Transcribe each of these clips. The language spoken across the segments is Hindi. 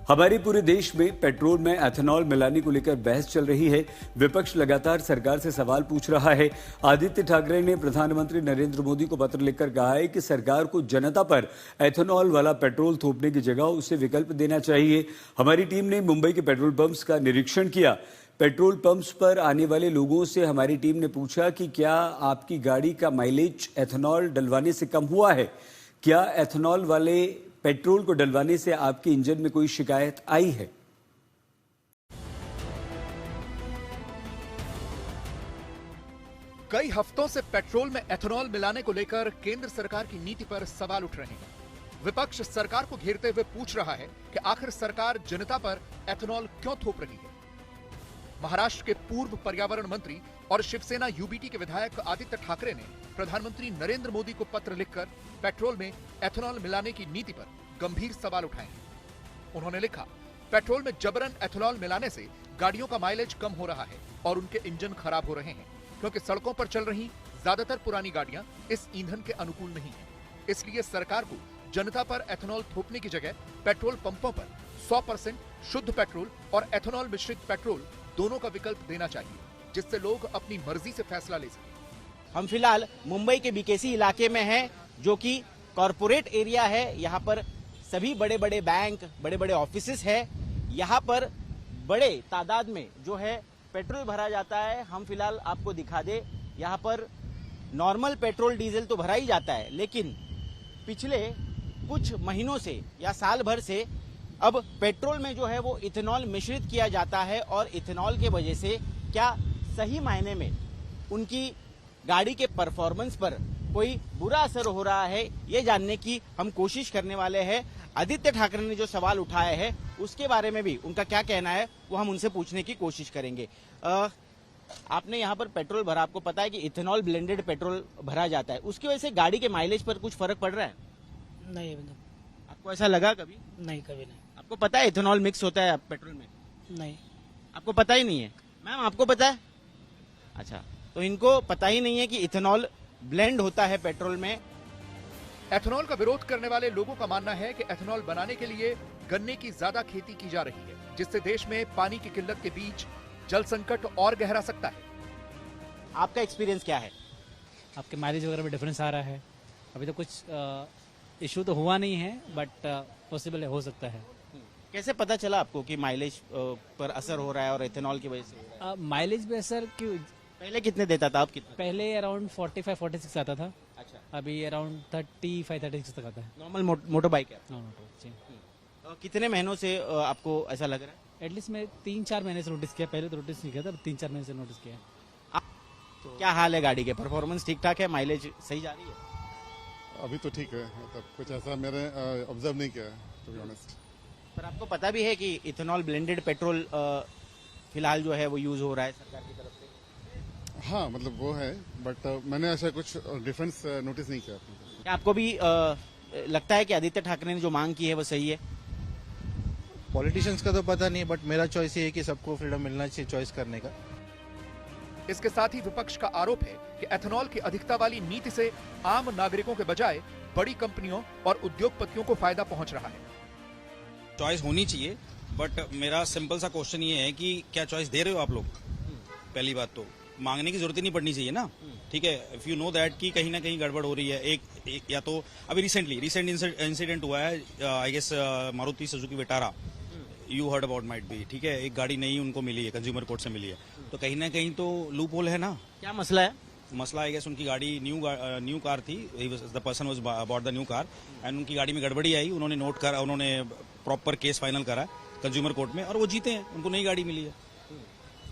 हमारे पूरे देश में पेट्रोल में एथेनॉल मिलाने को लेकर बहस चल रही है। विपक्ष लगातार सरकार से सवाल पूछ रहा है। आदित्य ठाकरे ने प्रधानमंत्री नरेंद्र मोदी को पत्र लिखकर कहा है कि सरकार को जनता पर एथेनॉल वाला पेट्रोल थोपने की जगह उसे विकल्प देना चाहिए। हमारी टीम ने मुंबई के पेट्रोल पंप्स का निरीक्षण किया। पेट्रोल पंप्स पर आने वाले लोगों से हमारी टीम ने पूछा कि क्या आपकी गाड़ी का माइलेज एथेनॉल डलवाने से कम हुआ है? क्या एथेनॉल वाले पेट्रोल को डलवाने से आपके इंजन में कोई शिकायत आई है? कई हफ्तों से पेट्रोल में एथेनॉल मिलाने को लेकर केंद्र सरकार की नीति पर सवाल उठ रहे हैं। विपक्ष सरकार को घेरते हुए पूछ रहा है कि आखिर सरकार जनता पर एथेनॉल क्यों थोप रही है। महाराष्ट्र के पूर्व पर्यावरण मंत्री और शिवसेना यूबीटी के विधायक आदित्य ठाकरे ने प्रधानमंत्री नरेंद्र मोदी को पत्र लिखकर पेट्रोल में एथेनॉल मिलाने की नीति पर गंभीर सवाल उठाए हैं। उन्होंने लिखा, पेट्रोल में जबरन एथेनॉल मिलाने से गाड़ियों का माइलेज कम हो रहा है और उनके इंजन खराब हो रहे हैं, क्योंकि सड़कों पर चल रही ज्यादातर पुरानी गाड़ियां इस ईंधन के अनुकूल नहीं है। इसलिए सरकार को जनता पर एथेनॉल थोपने की जगह पेट्रोल पंपों पर 100% शुद्ध पेट्रोल और एथेनॉल मिश्रित पेट्रोल दोनों का विकल्प देना चाहिए, जिससे लोग अपनी मर्जी से फैसला ले सकें। हम फिलहाल मुंबई के बीकेसी इलाके में हैं, जो कि कॉरपोरेट एरिया है। यहाँ पर सभी बड़े बड़े बैंक, बड़े बड़े ऑफिसेस है। यहाँ पर बड़े तादाद में जो है पेट्रोल भरा जाता है। हम फिलहाल आपको दिखा दे, यहाँ पर नॉर्मल पेट्रोल डीजल तो भरा ही जाता है, लेकिन पिछले कुछ महीनों से या साल भर से अब पेट्रोल में जो है वो इथेनॉल मिश्रित किया जाता है। और इथेनॉल के वजह से क्या सही मायने में उनकी गाड़ी के परफॉर्मेंस पर कोई बुरा असर हो रहा है, ये जानने की हम कोशिश करने वाले हैं। आदित्य ठाकरे ने जो सवाल उठाया है उसके बारे में भी उनका क्या कहना है वो हम उनसे पूछने की कोशिश करेंगे। आपने यहाँ पर पेट्रोल भरा, आपको पता है कि इथेनॉल ब्लेंडेड पेट्रोल भरा जाता है, उसकी वजह से गाड़ी के माइलेज पर कुछ फर्क पड़ रहा है? नहीं, आपको ऐसा लगा कभी? नहीं, कभी नहीं। आपको पता है इथेनॉल मिक्स होता है पेट्रोल में? नहीं। आपको पता ही नहीं है? मैम, आपको पता है? अच्छा, तो इनको पता ही नहीं है कि इथेनॉल ब्लेंड होता है पेट्रोल में। एथेनॉल का विरोध करने वाले लोगों का मानना है कि एथेनॉल बनाने के लिए गन्ने की ज्यादा खेती की जा रही है, जिससे देश में पानी की किल्लत के बीच जल संकट और गहरा सकता है। आपका एक्सपीरियंस क्या है? आपके माइलेज वगैरह में डिफरेंस आ रहा है। अभी तो कुछ इशू तो हुआ नहीं है, बट पॉसिबल है, हो सकता है। कैसे पता चला आपको कि माइलेज पर असर हो रहा है और इथेनॉल की वजह से? माइलेज पे असर क्यों? पहले कितने देता था? आप कितने? पहले अराउंड 45-46 आता था। अच्छा, अभी अराउंड 35-36 तक आता है। नॉर्मल मोटर बाइक है। जी। कितने महीनों से आपको ऐसा लग रहा है? एटलीस्ट मैं 3-4 महीने से नोटिस किया। पहले तो नोटिस नहीं किया था, 3-4 महीने से नोटिस किया। तो क्या हाल है गाड़ी के? परफॉर्मेंस ठीक ठाक है? माइलेज सही जा रही है? अभी तो ठीक है, मतलब कुछ ऐसा मैंने ऑब्जर्व नहीं किया है, टू बी ऑनेस्ट। पर आपको पता भी है कि इथेनॉल ब्लेंडेड पेट्रोल फिलहाल जो है वो यूज हो रहा है सरकार की तरफ से? हाँ, मतलब वो है, बट मैंने ऐसा कुछ डिफरेंस नोटिस नहीं किया। क्या आपको भी लगता है कि आदित्य ठाकरे ने जो मांग की है वो सही है? पॉलिटिशियंस का तो पता नहीं, बट मेरा चॉइस ये है कि सबको फ्रीडम मिलना चाहिए चॉइस करने का। इसके साथ ही विपक्ष का आरोप है कि एथेनॉल की अधिकता वाली नीति से आम नागरिकों के बजाय बड़ी कंपनियों और उद्योगपतियों को फायदा पहुंच रहा है। चॉइस होनी चाहिए, बट मेरा सिंपल सा क्वेश्चन ये है कि क्या चॉइस दे रहे हो आप लोग? पहली बात तो मांगने की जरूरत ही नहीं पड़नी चाहिए ना, ठीक है। इफ यू नो दैट कि कहीं ना कहीं गड़बड़ हो रही है, एक या तो अभी रिसेंट इंसिडेंट हुआ है, I guess Maruti Suzuki Vitara, you heard about might be, ठीक है। एक गाड़ी नई उनको मिली है, कंज्यूमर कोर्ट से मिली है, तो कहीं ना कहीं तो लूप होल है ना। क्या मसला है? मसला आई गेस उनकी गाड़ी न्यू कार थी, the person was about the new car and उनकी गाड़ी में गड़बड़ी आई, उन्होंने प्रॉपर केस फाइनल करा कंज्यूमर कोर्ट में और वो जीते हैं, उनको नई गाड़ी मिली है।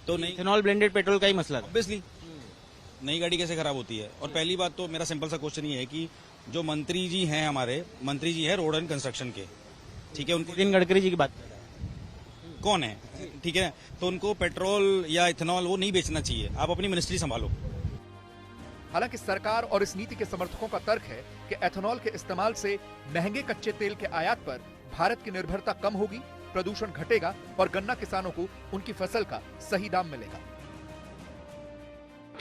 तो नई इथेनॉल ब्लेंडेड पेट्रोल का ही मसला है ऑब्वियसली। नई गाड़ी कैसे खराब होती है? और पहली बात तो मेरा सिंपल सा क्वेश्चन ये है कि जो मंत्री जी हैं, हमारे मंत्री जी हैं रोड एंड कंस्ट्रक्शन के, ठीक है, उनको नितिन गडकरी जी की बात कौन है, ठीक है, तो उनको पेट्रोल या इथेनॉल वो नहीं बेचना चाहिए। आप अपनी मिनिस्ट्री संभालो। हालांकि सरकार और इस नीति के समर्थकों का तर्क है कि एथेनॉल के इस्तेमाल से महंगे कच्चे तेल के आयात पर भारत की निर्भरता कम होगी, प्रदूषण घटेगा और गन्ना किसानों को उनकी फसल का सही दाम मिलेगा।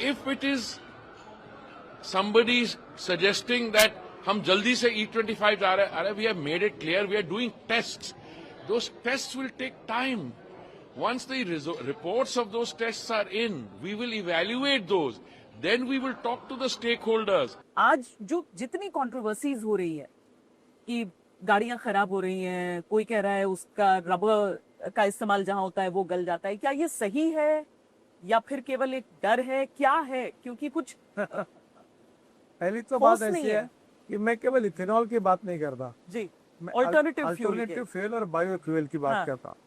If it is somebody suggesting that हम जल्दी से E25 आ रहे, we have made it clear, we are doing tests. those tests will take time. Once the reports of those tests are in, we will evaluate those. Then we will talk to the stakeholders. आज जो जितनी कंट्रोवर्सीज हो रही है कि गाड़ियां खराब हो रही हैं, कोई कह रहा है उसका रबर का इस्तेमाल जहां होता है वो गल जाता है, क्या ये सही है या फिर केवल एक डर है, क्या है? क्योंकि कुछ पहली तो बात ऐसी है कि मैं केवल इथेनॉल की बात नहीं करता जी, मैं अल्टरनेटिव फ्यूल और बायो फ्यूल की बात करता हूँ।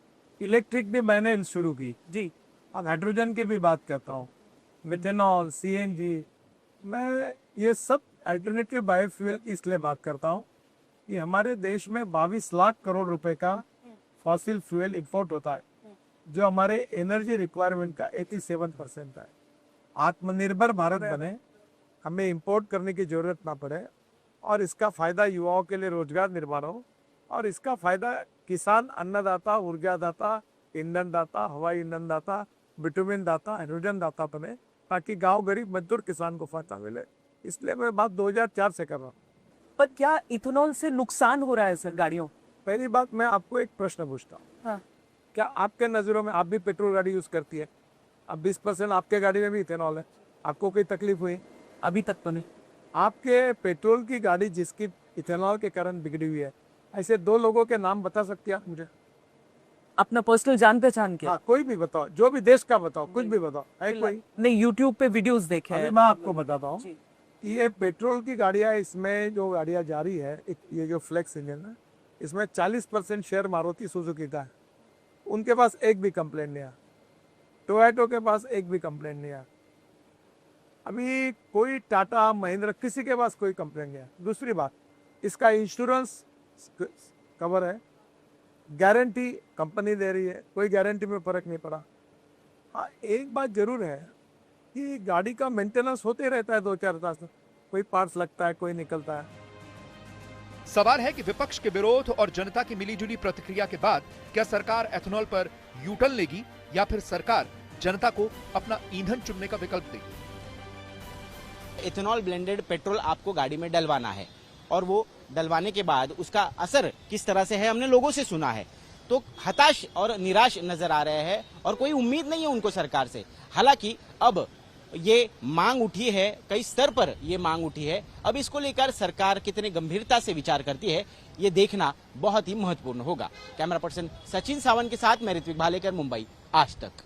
इलेक्ट्रिक भी मैंने शुरू की जी, अब हाइड्रोजन की भी बात करता हूँ, मिथेनॉल, सीएनजी, मैं ये सब अल्टरनेटिव बायोफ्यूल की इसलिए बात करता हूँ कि हमारे देश में 22 लाख करोड़ रुपए का फॉसिल फ्यूल इंपोर्ट होता है, जो हमारे एनर्जी रिक्वायरमेंट का 87% है। आत्मनिर्भर भारत बने, हमें इंपोर्ट करने की जरूरत ना पड़े और इसका फायदा युवाओं के लिए रोजगार निर्माण हो और इसका फायदा किसान, अन्नदाता, ऊर्जादाता, ईंधन दाता, हवाई ईंधन दाता, बिटुमिन दाता, हाइड्रोजन दाता बने, ताकि गांव गरीब मजदूर किसान को फायदा मिले। इसलिए मैं बात 2004 से कर रहा हूँ। पर क्या इथेनॉल से नुकसान हो रहा है सर गाड़ियों? पहली बात, मैं आपको एक प्रश्न पूछता हूँ, हाँ। क्या आपके नजरों में, आप भी पेट्रोल गाड़ी यूज करती है, अब 20% आपके गाड़ी में भी इथेनॉल है, आपको कोई तकलीफ हुई? अभी तक तो नहीं। आपके पेट्रोल की गाड़ी जिसकी इथेनॉल के कारण बिगड़ी हुई है, ऐसे 2 लोगों के नाम बता सकती है आप मुझे? अपना पर्सनल जान पहचान के? हाँ, कोई भी बताओ, जो भी देश का बताओ, कुछ भी बताओ, है कोई? नहीं, यूट्यूब पे वीडियोस देखे हैं। मैं आपको बताता हूँ, ये पेट्रोल की गाड़ियाँ, इसमें जो गाड़ियाँ जा रही है, ये जो फ्लेक्स इंजन है, इसमें 40% शेयर मारुति सुजुकी का है। उनके पास एक भी कंप्लेंट नहीं आया, टोयोटो के पास एक भी कंप्लेंट नहीं आया, अभी कोई टाटा, महिंद्रा, किसी के पास कोई कंप्लेंट नहीं आया। दूसरी बात, इसका इंश्योरेंस कवर है, गारंटी कंपनी दे रही है, कोई गारंटी में फर्क नहीं पड़ा। हाँ, एक बात जरूर है कि गाड़ी का मेंटेनेंस होते रहता है 2-4 साल, कोई पार्ट्स लगता है, कोई निकलता है। सवाल है कि विपक्ष के विरोध और जनता की मिलीजुली प्रतिक्रिया के बाद क्या सरकार एथेनॉल पर यू टर्न लेगी या फिर सरकार जनता को अपना ईंधन चुनने का विकल्प देगी? इथेनॉल ब्लेंडेड पेट्रोल आपको गाड़ी में डलवाना है और वो डलवाने के बाद उसका असर किस तरह से है हमने लोगों से सुना है, तो हताश और निराश नजर आ रहे हैं और कोई उम्मीद नहीं है उनको सरकार से। हालांकि अब ये मांग उठी है, कई स्तर पर ये मांग उठी है, अब इसको लेकर सरकार कितने गंभीरता से विचार करती है ये देखना बहुत ही महत्वपूर्ण होगा। कैमरा पर्सन सचिन सावंत के साथ मैं ऋत्विक भालेकर, मुंबई, आज तक।